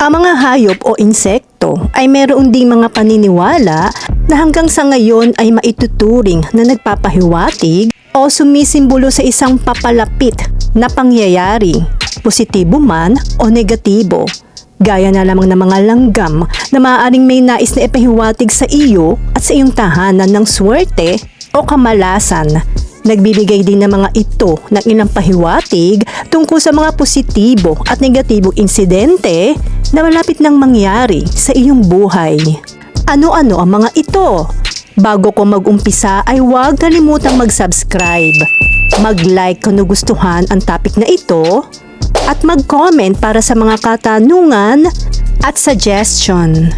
Ang mga hayop o insekto ay meron ding mga paniniwala na hanggang sa ngayon ay maituturing na nagpapahiwatig o sumisimbolo sa isang papalapit na pangyayari, positibo man o negatibo. Gaya na lamang ng mga langgam na maaaring may nais na ipahiwatig sa iyo at sa iyong tahanan ng swerte o kamalasan. Nagbibigay din ng mga ito ng ilang pahiwatig tungkol sa mga positibo at negatibong insidente na malapit nang mangyari sa iyong buhay. Ano-ano ang mga ito? Bago ko mag-umpisa ay huwag kalimutang mag-subscribe, mag-like kung nagustuhan ang topic na ito, at mag-comment para sa mga katanungan at suggestion.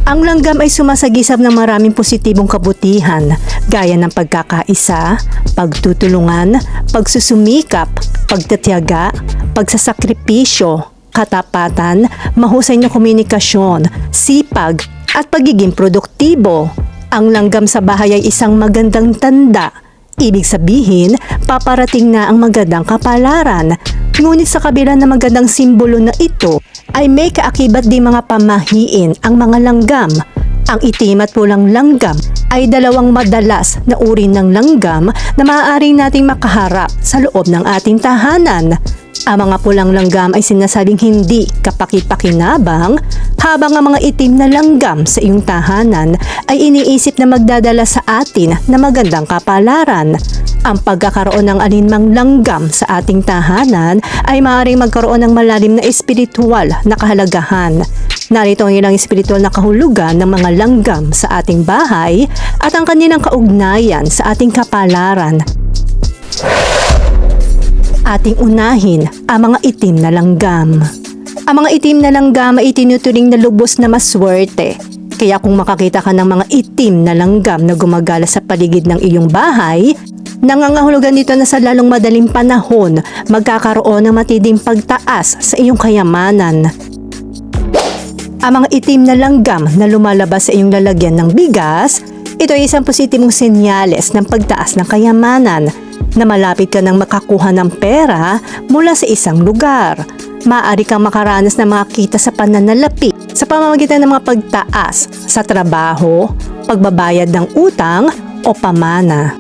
Ang langgam ay sumasagisap ng maraming positibong kabutihan gaya ng pagkakaisa, pagtutulungan, pagsusumikap, pagtatiyaga, pagsasakripisyo, katapatan, mahusay na komunikasyon, sipag, at pagiging produktibo. Ang langgam sa bahay ay isang magandang tanda. Ibig sabihin, paparating na ang magandang kapalaran. Ngunit sa kabila ng magandang simbolo na ito, ay may kaakibat din mga pamahiin ang mga langgam. Ang itim at pulang langgam ay dalawang madalas na uri ng langgam na maaari nating makaharap sa loob ng ating tahanan. Ang mga pulang langgam ay sinasabing hindi kapaki-pakinabang, habang ang mga itim na langgam sa iyong tahanan ay iniisip na magdadala sa atin na magandang kapalaran. Ang pagkakaroon ng alinmang langgam sa ating tahanan ay maaaring magkaroon ng malalim na espiritual na kahalagahan. Narito ang ilang espiritual na kahulugan ng mga langgam sa ating bahay at ang kanilang kaugnayan sa ating kapalaran. Ating unahin ang mga itim na langgam. Ang mga itim na langgam ay itinuturing na lubos na maswerte. Kaya kung makakita ka ng mga itim na langgam na gumagala sa paligid ng iyong bahay, nangangahulugan dito na sa lalong madaling panahon magkakaroon ng matinding pagtaas sa iyong kayamanan. Ang mga itim na langgam na lumalabas sa iyong lalagyan ng bigas, ito ay isang positibong senyales ng pagtaas ng kayamanan, na malapit ka nang makakuha ng pera mula sa isang lugar. Maaari kang makaranas ng mga kita sa pananalapi sa pamamagitan ng mga pagtaas sa trabaho, pagbabayad ng utang o pamana.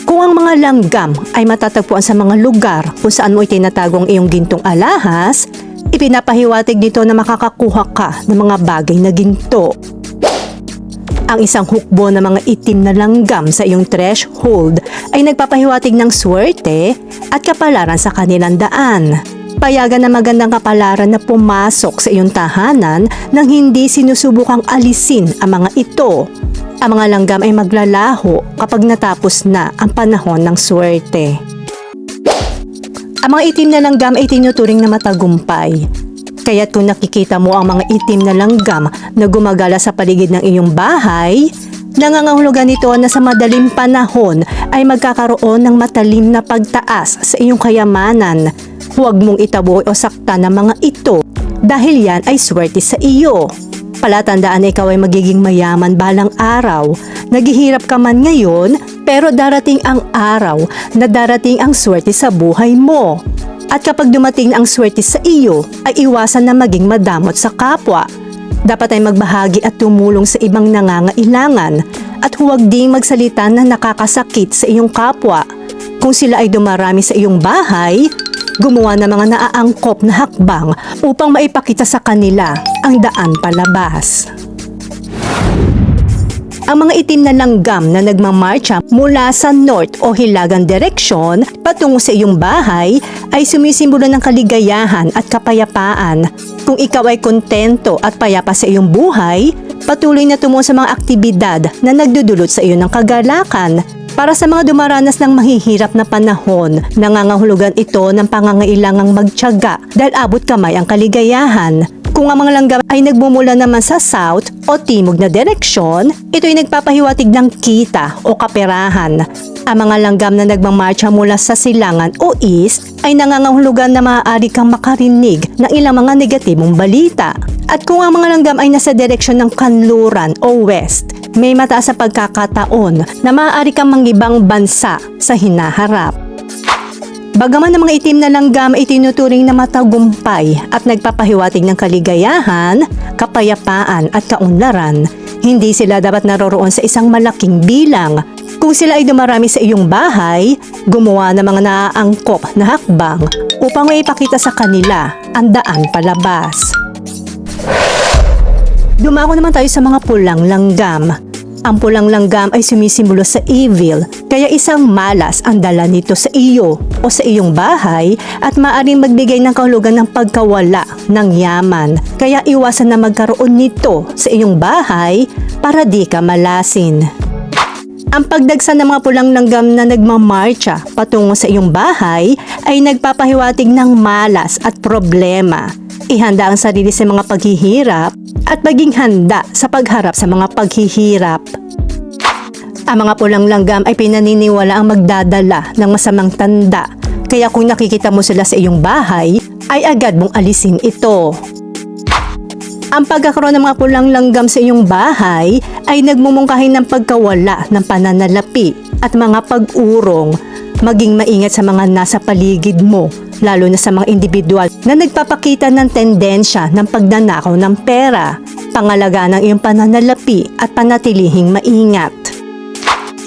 Kung ang mga langgam ay matatagpuan sa mga lugar kung saan mo itinatago ang iyong gintong alahas, ipinapahiwatig dito na makakakuha ka ng mga bagay na ginto. Ang isang hukbo ng mga itim na langgam sa iyong threshold ay nagpapahiwatig ng swerte at kapalaran sa kanilang daan. Payagan na magandang kapalaran na pumasok sa iyong tahanan nang hindi sinusubukang alisin ang mga ito. Ang mga langgam ay maglalaho kapag natapos na ang panahon ng swerte. Ang mga itim na langgam ay tinuturing na matagumpay. Kaya't kung nakikita mo ang mga itim na langgam na gumagala sa paligid ng iyong bahay, nangangahulugan nito na sa madaling panahon ay magkakaroon ng matalim na pagtaas sa iyong kayamanan. Huwag mong itaboy o saktan ng mga ito dahil yan ay swerte sa iyo. Palatandaan na ikaw ay magiging mayaman balang araw. Naghihirap ka man ngayon, pero darating ang araw na darating ang swerte sa buhay mo. At kapag dumating ang swerte sa iyo, ay iwasan na maging madamot sa kapwa. Dapat ay magbahagi at tumulong sa ibang nangangailangan at huwag ding magsalita na nakakasakit sa iyong kapwa. Kung sila ay dumarami sa iyong bahay, gumawa ng mga naaangkop na hakbang upang maipakita sa kanila ang daan palabas. Ang mga itim na langgam na nagmamarcha mula sa north o hilagang direksyon patungo sa iyong bahay ay sumisimbolo ng kaligayahan at kapayapaan. Kung ikaw ay kontento at payapa sa iyong buhay, patuloy na tumungo sa mga aktibidad na nagdudulot sa iyo ng kagalakan. Para sa mga dumaranas ng mahihirap na panahon, nangangahulugan ito ng pangangailangang magtiyaga dahil abot kamay ang kaligayahan. Kung ang mga langgam ay nagmumula naman sa south o timog na direksyon, ito ay nagpapahiwatig ng kita o kaperahan. Ang mga langgam na nagmamarcha mula sa silangan o east ay nangangahulugan na maaari kang makarinig ng ilang mga negatibong balita. At kung ang mga langgam ay nasa direksyon ng kanluran o west, may mataas sa pagkakataon na maaari kang mangibang bansa sa hinaharap. Bagaman ang mga itim na langgam ay tinuturing na matagumpay at nagpapahiwatig ng kaligayahan, kapayapaan at kaunlaran, hindi sila dapat naroroon sa isang malaking bilang. Kung sila ay dumarami sa iyong bahay, gumawa ng mga naaangkop na hakbang upang maipakita sa kanila ang daan palabas. Dumako naman tayo sa mga pulang langgam. Ang pulang langgam ay sumisimbolo sa evil, kaya isang malas ang dala nito sa iyo o sa iyong bahay at maaaring magbigay ng kahulugan ng pagkawala ng yaman. Kaya iwasan na magkaroon nito sa iyong bahay para di ka malasin. Ang pagdagsa ng mga pulang langgam na nagmamarcha patungo sa iyong bahay ay nagpapahiwatig ng malas at problema. Ihanda ang sarili sa mga paghihirap at maging handa sa pagharap sa mga paghihirap. Ang mga pulang langgam ay pinaniniwala ang magdadala ng masamang tanda, kaya kung nakikita mo sila sa iyong bahay, ay agad mong alisin ito. Ang pagkakaroon ng mga pulang langgam sa iyong bahay ay nagmumungkahi ng pagkawala ng pananalapi at mga pag-urong. Maging maingat sa mga nasa paligid mo, lalo na sa mga individual na nagpapakita ng tendensya ng pagnanakaw ng pera. Pangalagaan ang iyong pananalapi at panatilihing maingat.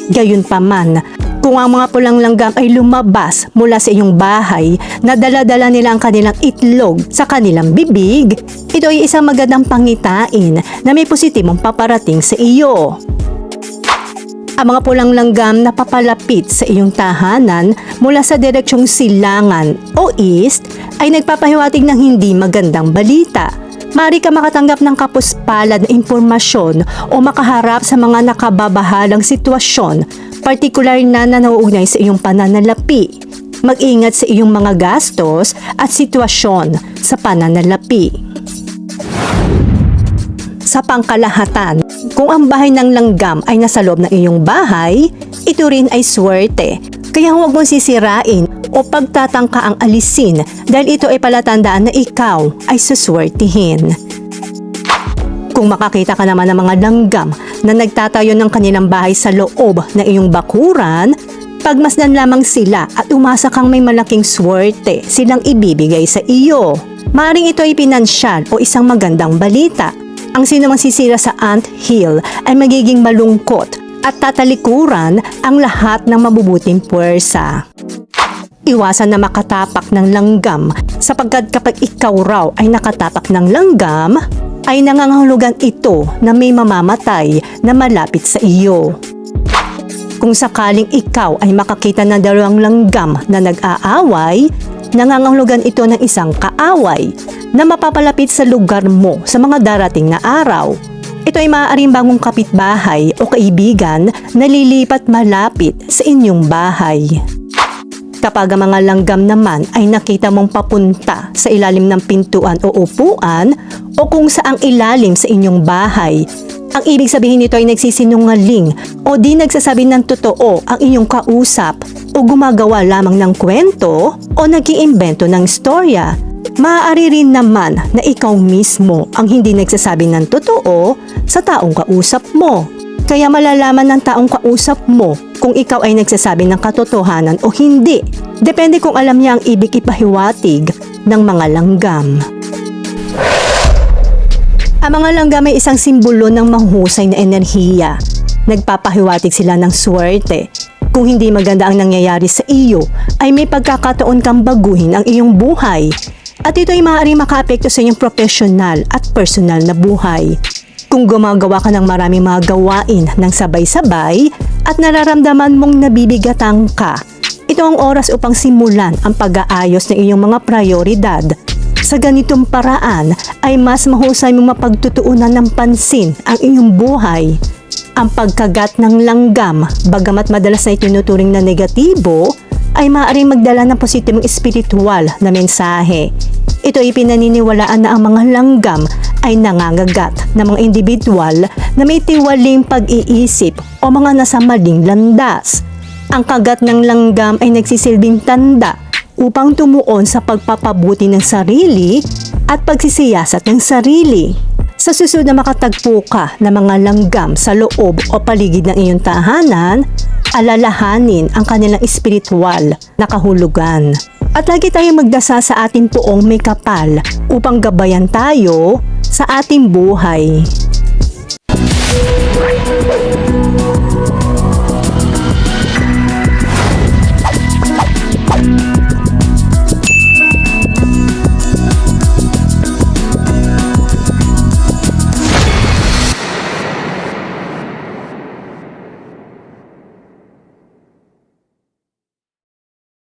Gayunpaman, kung ang mga pulang langgam ay lumabas mula sa iyong bahay na dala-dala nila ang kanilang itlog sa kanilang bibig, ito ay isang magandang pangitain na may positibong paparating sa iyo. Ang mga pulang langgam na papalapit sa iyong tahanan mula sa direksyong silangan o east ay nagpapahiwatig ng hindi magandang balita. Maaari ka makatanggap ng kapuspalad na impormasyon o makaharap sa mga nakababahalang sitwasyon, partikular na nauugnay sa iyong pananalapi. Mag-ingat sa iyong mga gastos at sitwasyon sa pananalapi. Sa pangkalahatan, kung ang bahay ng langgam ay nasa loob ng iyong bahay, ito rin ay swerte. Kaya huwag mong sisirain o pagtatangka ang alisin dahil ito ay palatandaan na ikaw ay suswertihin. Kung makakita ka naman ng mga langgam na nagtatayo ng kanilang bahay sa loob ng iyong bakuran, pagmasdan lamang sila at umasa kang may malaking swerte silang ibibigay sa iyo. Maaring ito ay pinansyal o isang magandang balita. Ang sinumang sisira sa ant hill ay magiging malungkot at tatalikuran ang lahat ng mabubuting puwersa. Iwasan na makatapak ng langgam sapagkat kapag ikaw raw ay nakatapak ng langgam, ay nangangahulugan ito na may mamamatay na malapit sa iyo. Kung sakaling ikaw ay makakita ng dalawang langgam na nag-aaway, nangangahulugan ito ng isang kaaway na mapapalapit sa lugar mo sa mga darating na araw. Ito ay maaaring bagong kapitbahay o kaibigan na lilipat malapit sa inyong bahay. Kapag ang mga langgam naman ay nakita mong papunta sa ilalim ng pintuan o upuan o kung saang ilalim sa inyong bahay, ang ibig sabihin nito ay nagsisinungaling o di nagsasabi ng totoo ang inyong kausap o gumagawa lamang ng kwento o nag-iimbento ng istorya. Maaari rin naman na ikaw mismo ang hindi nagsasabi ng totoo sa taong kausap mo. Kaya malalaman ng taong kausap mo kung ikaw ay nagsasabi ng katotohanan o hindi. Depende kung alam niya ang ibig ipahiwatig ng mga langgam. Ang mga langgam ay isang simbolo ng mahusay na enerhiya. Nagpapahiwatig sila ng swerte. Kung hindi maganda ang nangyayari sa iyo, ay may pagkakataon kang baguhin ang iyong buhay. At ito ay maaaring makaapekto sa iyong profesional at personal na buhay. Kung gumagawa ka ng maraming mga gawain ng sabay-sabay at nararamdaman mong nabibigatan ka, ito ang oras upang simulan ang pag-aayos ng iyong mga prioridad. Sa ganitong paraan ay mas mahusay mong mapagtutuunan ng pansin ang iyong buhay. Ang pagkagat ng langgam, bagamat madalas na itinuturing na negatibo, ay maaaring magdala ng positibong espiritual na mensahe. Ito ay pinaniniwalaan na ang mga langgam ay nangangagat ng mga individual na may tiwaling pag-iisip o mga nasa maling landas. Ang kagat ng langgam ay nagsisilbing tanda upang tumuon sa pagpapabuti ng sarili at pagsisiyasat ng sarili. Sa susunod na makatagpo ka ng mga langgam sa loob o paligid ng iyong tahanan, alalahanin ang kanilang espiritual na kahulugan. At lagi tayong magdasal sa ating poong may kapal upang gabayan tayo sa ating buhay.